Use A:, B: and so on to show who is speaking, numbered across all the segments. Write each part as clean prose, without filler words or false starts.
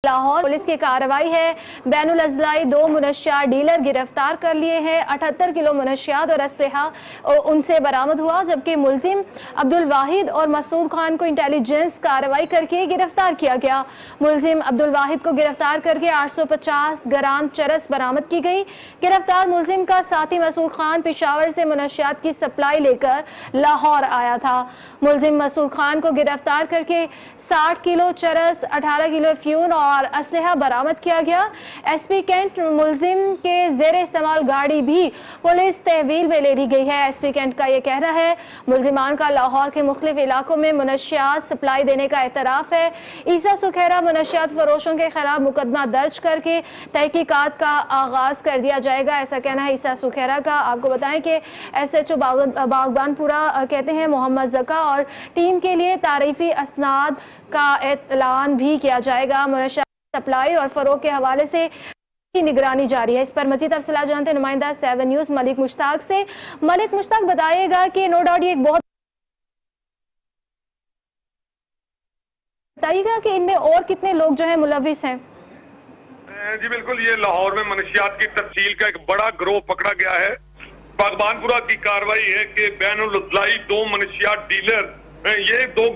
A: Lahore police की कार्रवाई है। बैनुल अजलाई 2 मुनशियात डीलर गिरफ्तार कर लिए हैं। 78 किलो मुनशियात और असलहा उनसे बरामद हुआ, जबकि मुलजिम अब्दुल वाहिद और मसूद खान को इंटेलिजेंस कार्रवाई करके गिरफ्तार किया गया। मुलजिम अब्दुल वाहिद को गिरफ्तार करके 850 ग्राम चरस बरामद की गई। गिरफ्तार मुलजिम का साथी मसूद खान पेशावर से मुनशियात की सप्लाई लेकर लाहौर आया था। मुलजिम मसूद खान को गिरफ्तार करके 60 किलो चरस, 18 किलो फ्यून और असलहा बरामद किया गया। एसपी कैंट मुलजिम के जेरे इस्तेमाल गाड़ी भी पुलिस तहवील में ले ली गई है। एसपी कैंट का यह कहना है मुलजिमान का लाहौर के मुख्तलिफ इलाकों में मुनशियात सप्लाई देने का एतराफ़ है। ईसा सुखेरा मुनशियात फरोशों के खिलाफ मुकदमा दर्ज करके तहकीकात का आगाज कर दिया जाएगा, ऐसा कहना है ईसा सुखेरा का। आपको बताएं कि SHO बागबानपुरा कहते हैं मोहम्मद जका और टीम के लिए तारीफी असनाद का ऐलान भी किया जाएगा। मुनशियात सप्लाई और फरोग के हवाले से की निगरानी जारी है। इस पर मजीद तफसीलात जानते हैं नुमाइंदा 7 न्यूज़ मलिक मुश्ताक से। मलिक मुश्ताक, बताइएगा कि नो डाउट ये एक बहुत बताइएगा कि इनमें और कितने लोग जो है मुलविस हैं?
B: जी बिल्कुल, ये लाहौर में मनशियात की तफसील का एक बड़ा गिरोह पकड़ा गया है। बागबानपुरा की कार्रवाई है कि बैनुल अजलाई 2 मनशियात डीलर, ये 2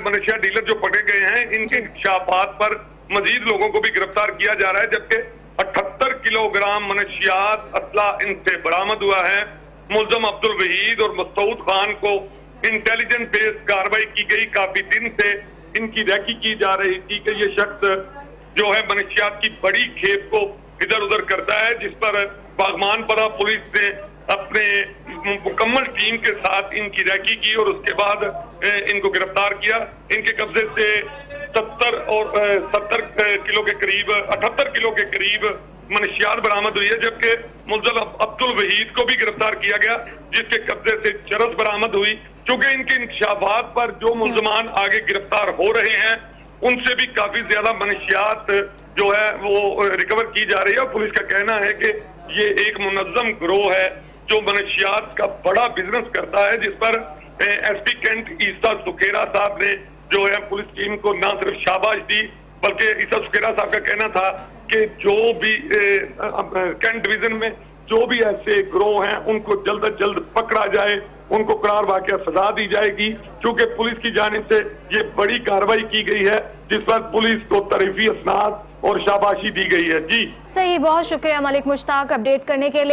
B: मनशियात डीलर जो पकड़े गए हैं, इनके इंकशाफात पर मजीद लोगों को भी गिरफ्तार किया जा रहा है, जबकि 78 किलोग्राम मनशियात असला इनसे बरामद हुआ है। मुलजम अब्दुल वहीद और मसूद खान को इंटेलिजेंस बेस्ड कार्रवाई की गई। काफी दिन से इनकी रैकी की जा रही थी कि ये शख्स जो है मनशियात की बड़ी खेप को इधर उधर करता है, जिस पर बागबानपुरा पुलिस ने अपने मुकम्मल टीम के साथ इनकी रैकी की और उसके बाद इनको गिरफ्तार किया। इनके कब्जे से 70 किलो के करीब 78 किलो के करीब मनशियात बरामद हुई है, जबकि मुलजिम अब्दुल वहीद को भी गिरफ्तार किया गया, जिसके कब्जे से चरस बरामद हुई। चूंकि इनके इंकशाफात पर जो मुलजमान आगे गिरफ्तार हो रहे हैं, उनसे भी काफी ज्यादा मनशियात जो है वो रिकवर की जा रही है। और पुलिस का कहना है कि ये एक मुनज्जम गिरोह है जो मनशियात का बड़ा बिजनेस करता है, जिस पर एसपी कैंट ईसा सुखेरा साहब ने जो है पुलिस टीम को न सिर्फ शाबाश दी, बल्कि ईसा सुखेरा साहब का कहना था कि जो भी कैंट डिवीजन में जो भी ऐसे गिरोह हैं उनको जल्द अज जल्द पकड़ा जाए, उनको करार वाक़या सजा दी जाएगी। क्योंकि पुलिस की जानिब से ये बड़ी कार्रवाई की गई है, जिस पर पुलिस को तारीफी असनाद और शाबाशी दी गई है। जी
A: सही, बहुत शुक्रिया मलिक मुश्ताक अपडेट करने के लिए।